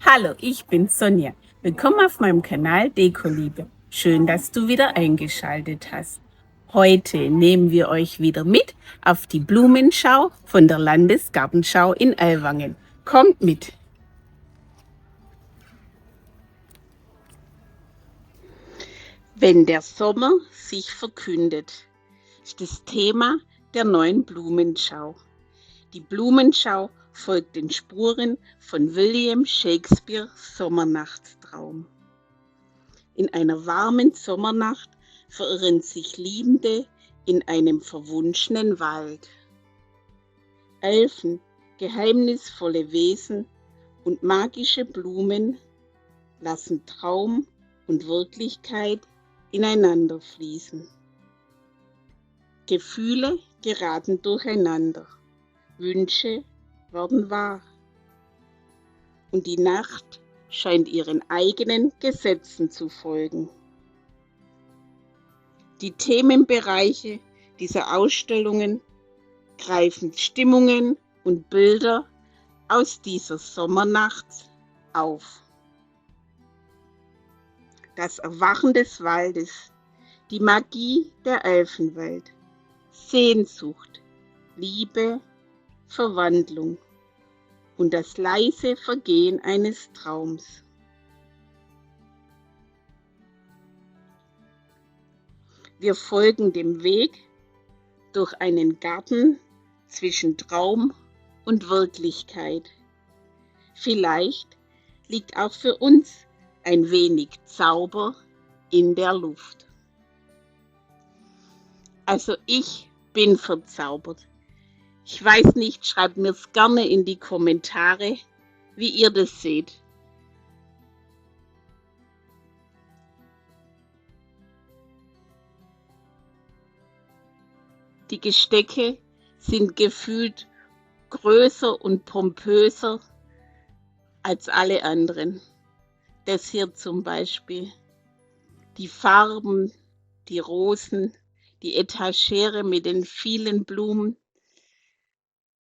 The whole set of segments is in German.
Hallo, ich bin Sonja. Willkommen auf meinem Kanal Dekoliebe. Schön, dass du wieder eingeschaltet hast. Heute nehmen wir euch wieder mit auf die Blumenschau von der Landesgartenschau in Ellwangen. Kommt mit! Wenn der Sommer sich verkündet, ist das Thema der neuen Blumenschau. Die Blumenschau folgt den Spuren von William Shakespeares Sommernachtstraum. In einer warmen Sommernacht verirren sich Liebende in einem verwunschenen Wald. Elfen, geheimnisvolle Wesen und magische Blumen lassen Traum und Wirklichkeit ineinander fließen. Gefühle geraten durcheinander, Wünsche werden wahr. Und die Nacht scheint ihren eigenen Gesetzen zu folgen. Die Themenbereiche dieser Ausstellungen greifen Stimmungen und Bilder aus dieser Sommernacht auf. Das Erwachen des Waldes, die Magie der Elfenwelt, Sehnsucht, Liebe, Verwandlung und das leise Vergehen eines Traums. Wir folgen dem Weg durch einen Garten zwischen Traum und Wirklichkeit. Vielleicht liegt auch für uns ein wenig Zauber in der Luft. Also ich bin verzaubert. Ich weiß nicht, schreibt mir es gerne in die Kommentare, wie ihr das seht. Die Gestecke sind gefühlt größer und pompöser als alle anderen. Das hier zum Beispiel. Die Farben, die Rosen, die Etagere mit den vielen Blumen.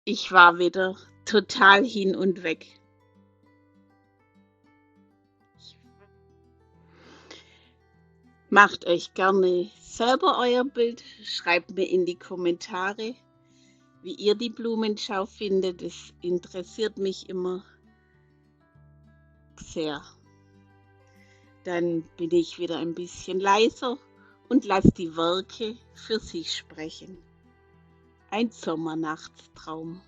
Ich war wieder total hin und weg. Macht euch gerne selber euer Bild, schreibt mir in die Kommentare, wie ihr die Blumenschau findet. Das interessiert mich immer sehr. Dann bin ich wieder ein bisschen leiser und lasse die Werke für sich sprechen. Ein Sommernachtstraum.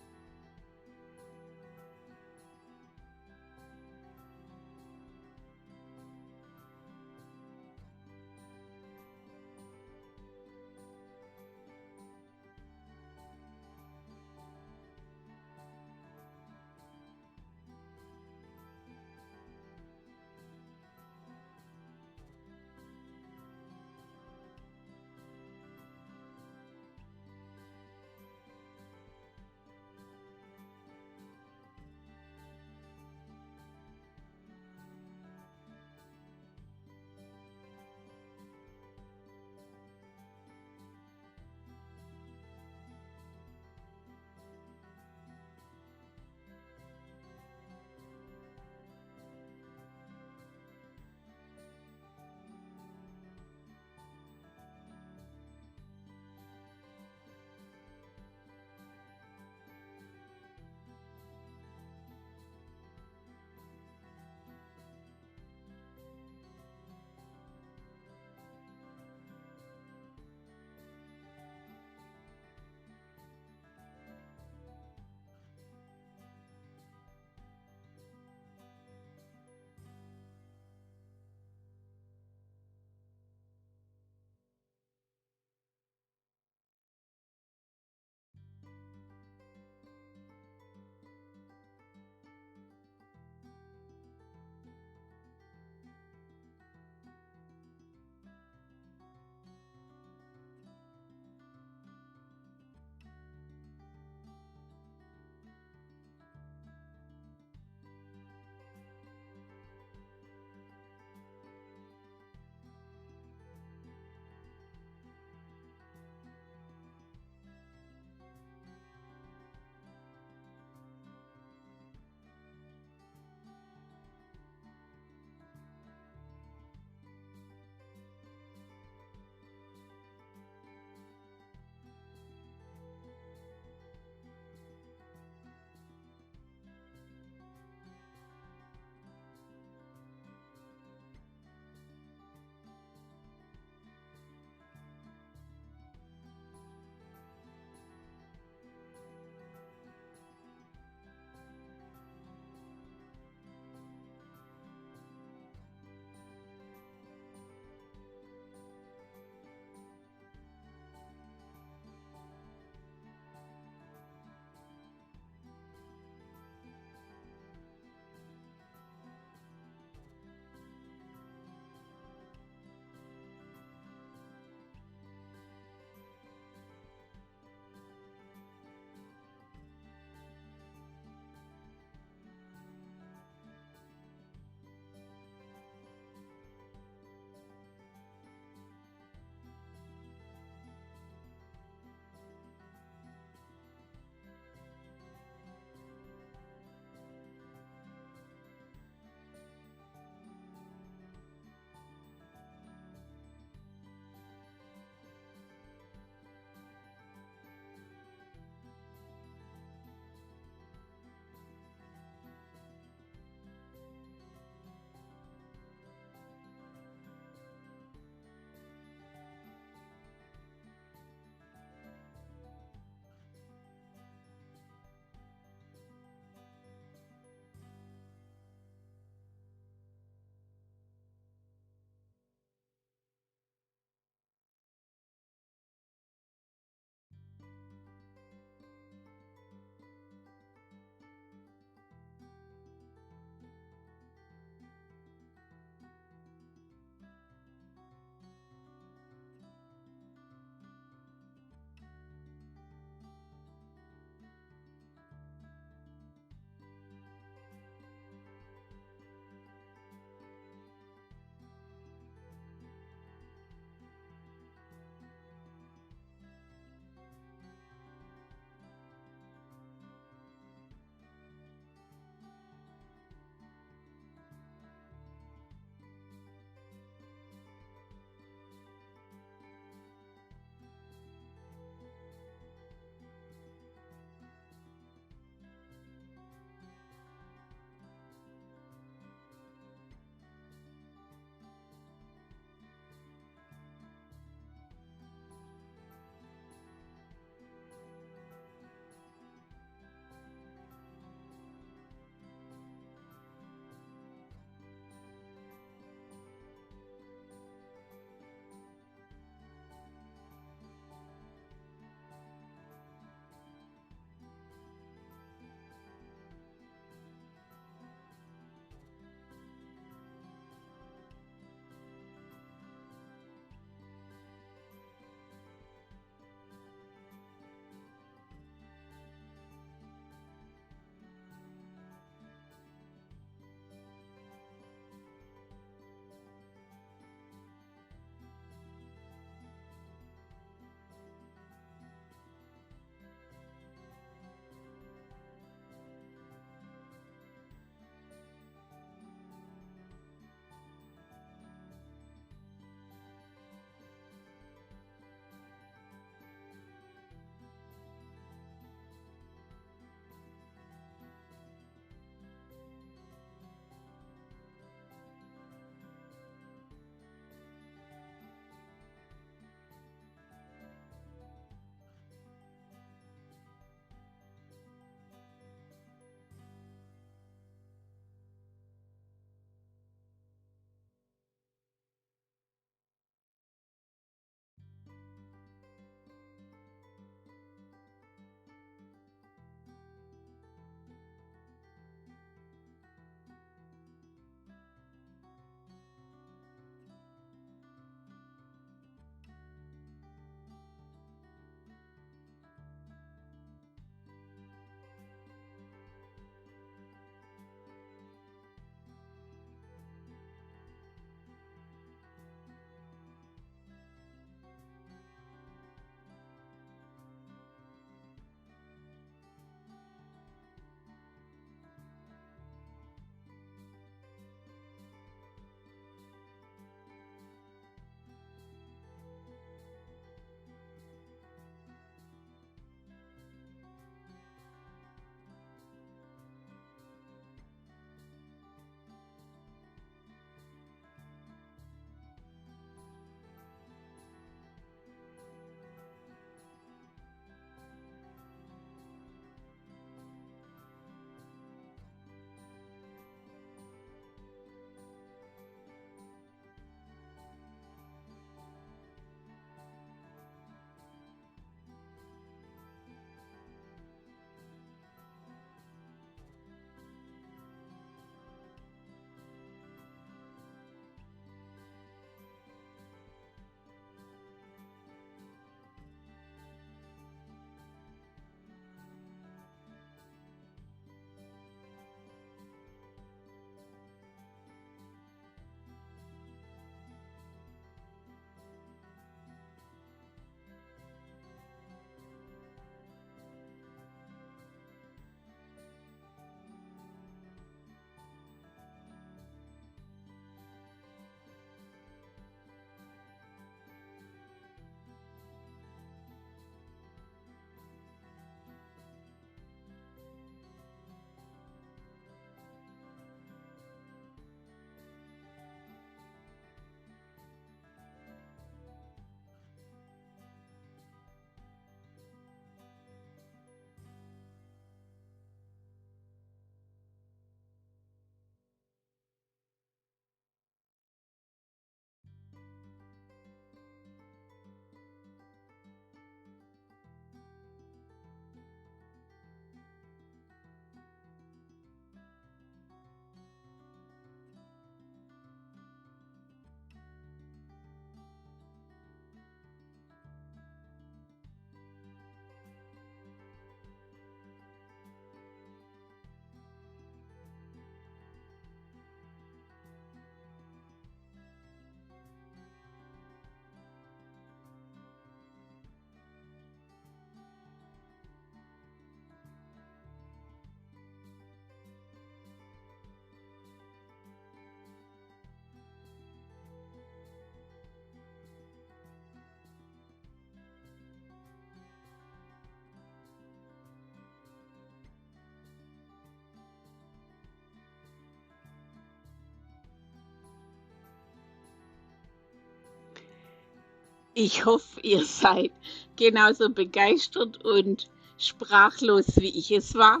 Ich hoffe, ihr seid genauso begeistert und sprachlos, wie ich es war,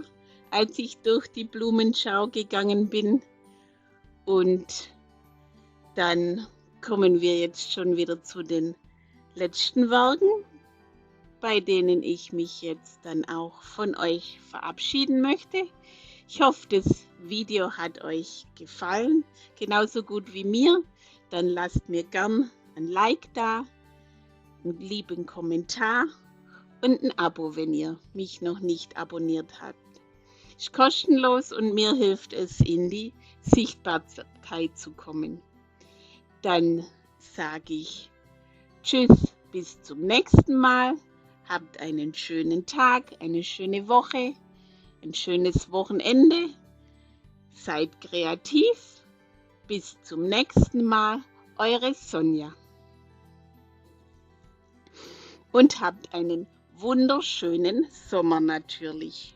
als ich durch die Blumenschau gegangen bin. Und dann kommen wir jetzt schon wieder zu den letzten Werken, bei denen ich mich jetzt dann auch von euch verabschieden möchte. Ich hoffe, das Video hat euch gefallen, genauso gut wie mir. Dann lasst mir gern ein Like da, einen lieben Kommentar und ein Abo, wenn ihr mich noch nicht abonniert habt. Ist kostenlos und mir hilft es, in die Sichtbarkeit zu kommen. Dann sage ich Tschüss, bis zum nächsten Mal. Habt einen schönen Tag, eine schöne Woche, ein schönes Wochenende. Seid kreativ. Bis zum nächsten Mal. Eure Sonja. Und habt einen wunderschönen Sommer natürlich.